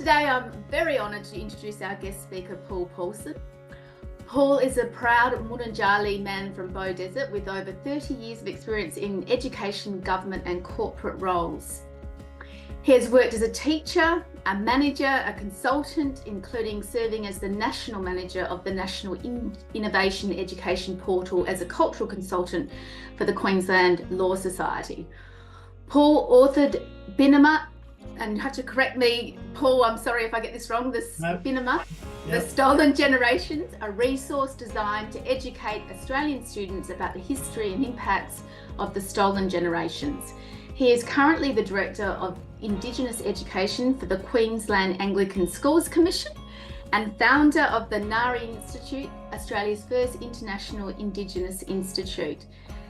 Today I'm very honoured to introduce our guest speaker, Paul Paulson. Paul is a proud Mununjali man from Beaudesert with over 30 years of experience in education, government and corporate roles. He has worked as a teacher, a manager, a consultant, including serving as the National Manager of the National Innovation Education Portal as a cultural consultant for the Queensland Law Society. Paul authored Binama, and you have to correct me, Paul, I'm sorry if I get this wrong, Binama, The Stolen Generations, a resource designed to educate Australian students about the history and impacts of the stolen generations. He is currently the Director of Indigenous Education for the Queensland Anglican Schools Commission and founder of the Nari Institute, Australia's first international Indigenous institute.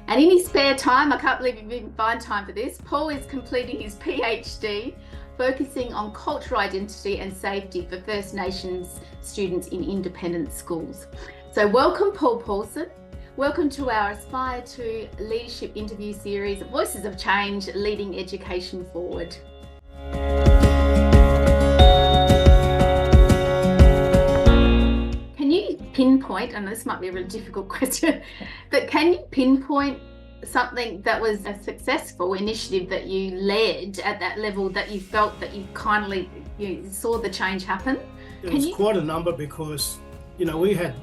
And in his spare time, I can't believe you've even found time for this, Paul is completing his PhD, focusing on cultural identity and safety for First Nations students in independent schools. So welcome, Paul Paulson. Welcome to our Aspire2 Leadership Interview Series, Voices of Change, Leading Education Forward. Can you pinpoint, and this might be a really difficult question, but can you pinpoint something that was a successful initiative that you led at that level that you felt that you saw the change happen? It was quite a number because, we had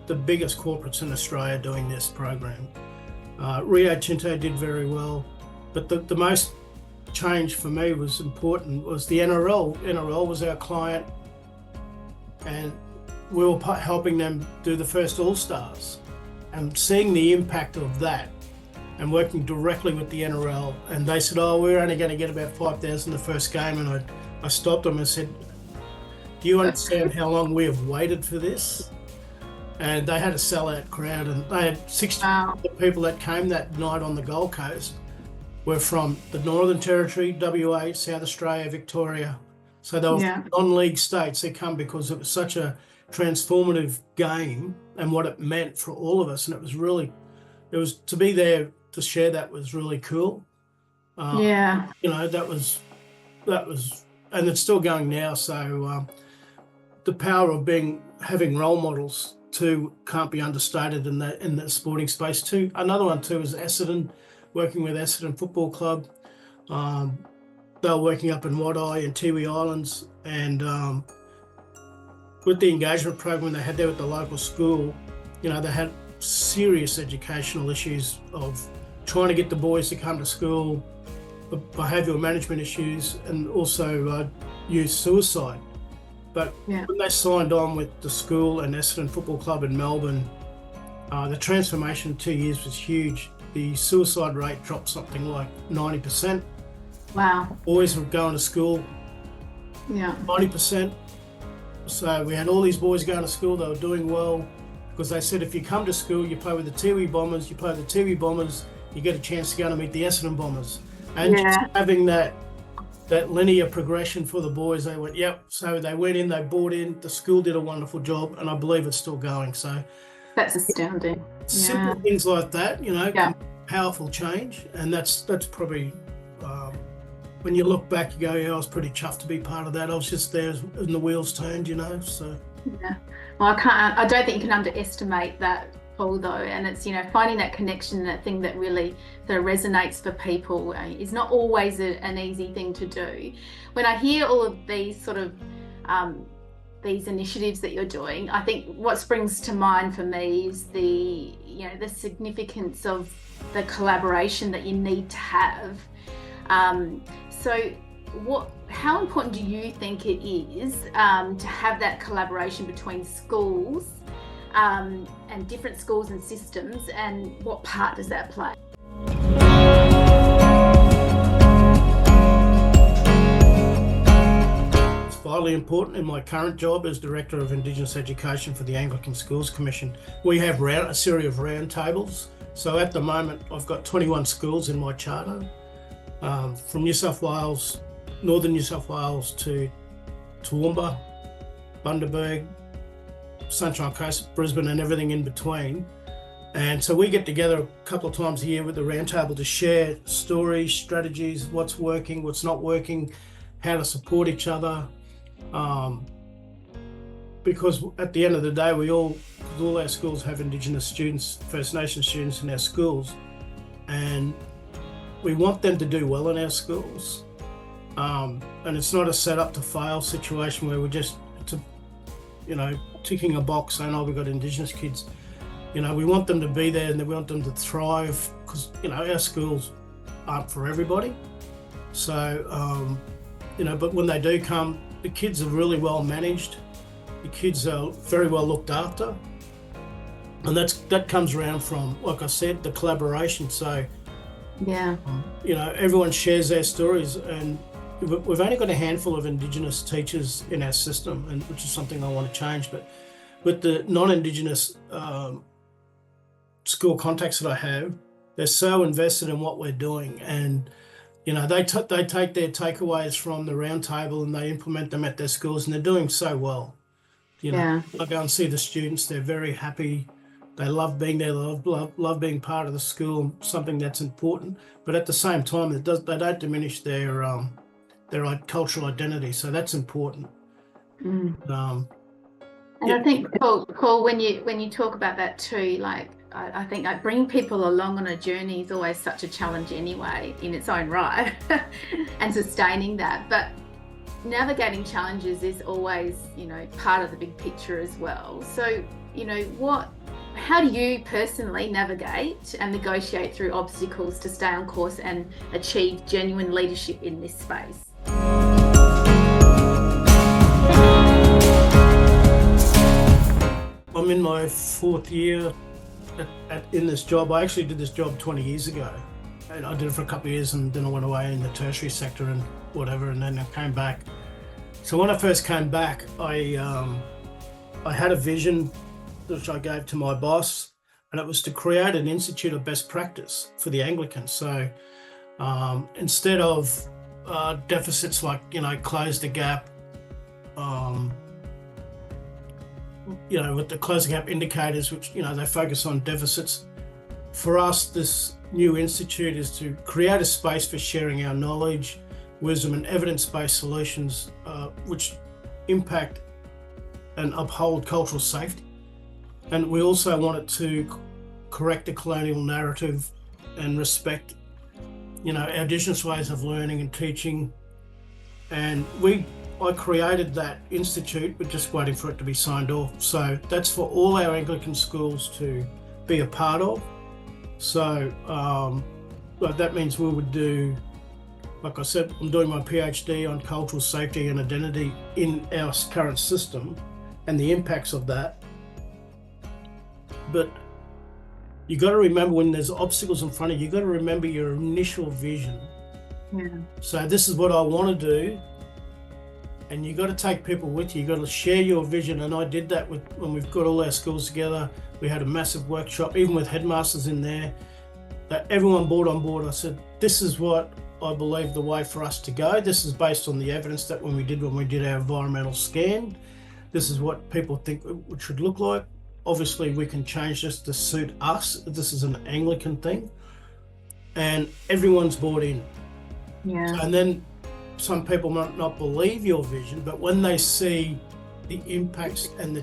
the biggest corporates in Australia doing this program. Rio Tinto did very well, but the most change for me was important was the NRL. NRL was our client and we were helping them do the first All-Stars, and seeing the impact of that and working directly with the NRL, and they said, we're only going to get about 5,000 the first game, and I stopped them and said, do you understand how long we have waited for this? And they had a sellout crowd, and they had 60 people that came that night on the Gold Coast were from the Northern Territory, WA, South Australia, Victoria. So they were non-league states. They come because it was such a transformative game and what it meant for all of us. And it was to be there to share that was really cool. That was, and it's still going now. So the power of having role models too can't be understated in the sporting space too. Another one too is Essendon, working with Essendon Football Club. They were working up in Wadeye and Tiwi Islands, and with the engagement program they had there with the local school, they had serious educational issues of trying to get the boys to come to school, behavioural management issues, and also youth suicide. But when they signed on with the school and Essendon Football Club in Melbourne, the transformation in 2 years was huge. The suicide rate dropped something like 90%. Wow. Boys were going to school, 90%. So we had all these boys going to school, they were doing well, because they said if you come to school, you play with the Tiwi Bombers, you play with the Tiwi Bombers, you get a chance to go and meet the Essendon Bombers. And just having that linear progression for the boys, they went, so they went in, they bought in, the school did a wonderful job, and I believe it's still going. So that's astounding. Simple things like that, powerful change. And that's probably, when you look back, you go, I was pretty chuffed to be part of that. I was just there and the wheels turned, so. Yeah. Well, I don't think you can underestimate that, Paul, though, and it's finding that connection, that thing that really sort of resonates for people is not always an easy thing to do. When I hear all of these sort of these initiatives that you're doing, I think what springs to mind for me is the significance of the collaboration that you need to have. How important do you think it is to have that collaboration between schools and different schools and systems, and what part does that play? It's vitally important. In my current job as Director of Indigenous Education for the Anglican Schools Commission, we have a series of roundtables. So at the moment, I've got 21 schools in my charter, from New South Wales, Northern New South Wales to Toowoomba, Bundaberg, Sunshine Coast, Brisbane, and everything in between. And so we get together a couple of times a year with the roundtable to share stories, strategies, what's working, what's not working, how to support each other. Because at the end of the day, all our schools have Indigenous students, First Nation students in our schools, and we want them to do well in our schools. And it's not a set up to fail situation where we're just, ticking a box saying, oh, we've got Indigenous kids. We want them to be there and we want them to thrive because, our schools aren't for everybody. So, but when they do come, the kids are really well managed. The kids are very well looked after. And that comes around from, like I said, the collaboration. So, yeah, everyone shares their stories, and we've only got a handful of Indigenous teachers in our system, and which is something I want to change. But with the non-Indigenous school contacts that I have, they're so invested in what we're doing, and they take their takeaways from the round table and they implement them at their schools, and they're doing so well. I go and see the students; they're very happy. They love being there. They love being part of the school. Something that's important, but at the same time, they don't diminish their cultural identity. So that's important. And I think, Paul, when you talk about that too, like I think like bringing people along on a journey is always such a challenge anyway in its own right, and sustaining that. But navigating challenges is always, part of the big picture as well. So, how do you personally navigate and negotiate through obstacles to stay on course and achieve genuine leadership in this space? I'm in my 4th year in this job. I actually did this job 20 years ago. And I did it for a couple of years, and then I went away in the tertiary sector and whatever, and then I came back. So when I first came back, I had a vision which I gave to my boss, and it was to create an institute of best practice for the Anglicans. So instead of deficits like, close the gap, with the closing gap indicators, which, they focus on deficits. For us, this new institute is to create a space for sharing our knowledge, wisdom and evidence-based solutions which impact and uphold cultural safety. And we also want it to correct the colonial narrative and respect, our Indigenous ways of learning and teaching. And I created that institute, but just waiting for it to be signed off. So that's for all our Anglican schools to be a part of. So that means we would do, like I said, I'm doing my PhD on cultural safety and identity in our current system and the impacts of that. But you got to remember, when there's obstacles in front of you, you got to remember your initial vision. Yeah. So this is what I want to do. And you got to take people with you. You got to share your vision. And I did that when we've got all our schools together. We had a massive workshop, even with headmasters in there, that everyone brought on board. I said, this is what I believe the way for us to go. This is based on the evidence that when we did our environmental scan, this is what people think it should look like. Obviously, we can change this to suit us. This is an Anglican thing. And everyone's bought in. Yeah. And then some people might not believe your vision, but when they see the impacts and the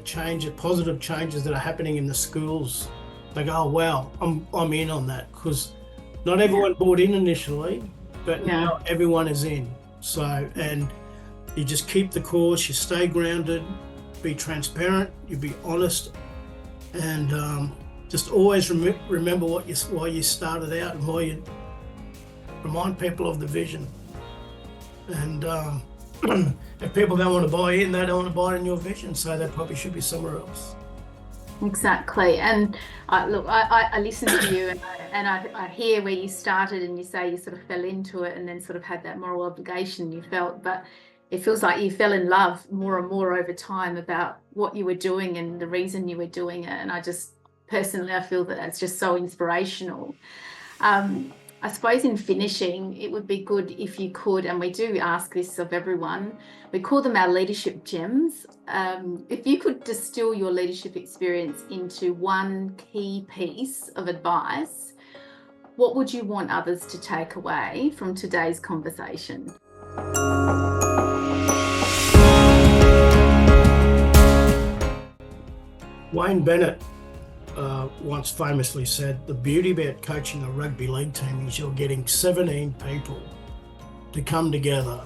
positive changes that are happening in the schools, they go, oh, wow, I'm in on that. Because not everyone bought in initially, but now everyone is in. So, and you just keep the course, you stay grounded, be transparent, you be honest, and just always remember why you started out and why you remind people of the vision. And if people don't want to buy in, they don't want to buy in your vision, so they probably should be somewhere else. Exactly. And I listen to you and I hear where you started, and you say you sort of fell into it and then sort of had that moral obligation you felt, but it feels like you fell in love more and more over time about what you were doing and the reason you were doing it. And I just personally, I feel that that's just so inspirational. I suppose in finishing, it would be good if you could, and we do ask this of everyone, we call them our leadership gems. If you could distill your leadership experience into one key piece of advice, what would you want others to take away from today's conversation? Wayne Bennett once famously said, the beauty about coaching a rugby league team is you're getting 17 people to come together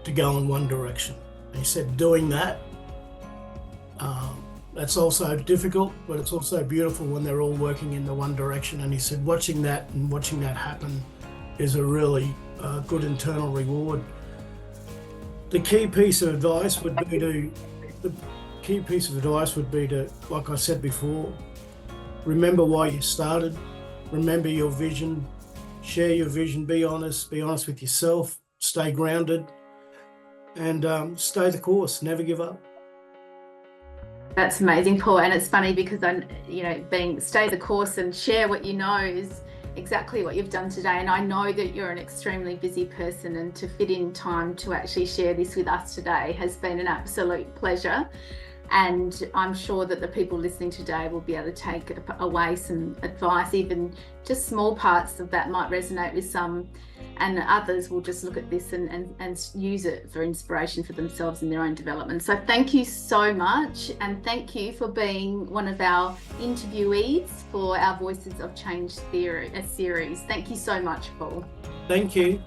to go in one direction. And he said doing that, that's also difficult, but it's also beautiful when they're all working in the one direction. And he said watching that happen is a really good internal reward. The key piece of advice would be to, like I said before, remember why you started, remember your vision, share your vision, be honest with yourself, stay grounded, and stay the course, never give up. That's amazing, Paul. And it's funny because stay the course and share what you know is exactly what you've done today. And I know that you're an extremely busy person, and to fit in time to actually share this with us today has been an absolute pleasure. And I'm sure that the people listening today will be able to take away some advice, even just small parts of that might resonate with some, and others will just look at this and use it for inspiration for themselves in their own development. So thank you so much, and thank you for being one of our interviewees for our Voices of Change series. Thank you so much, Paul. Thank you.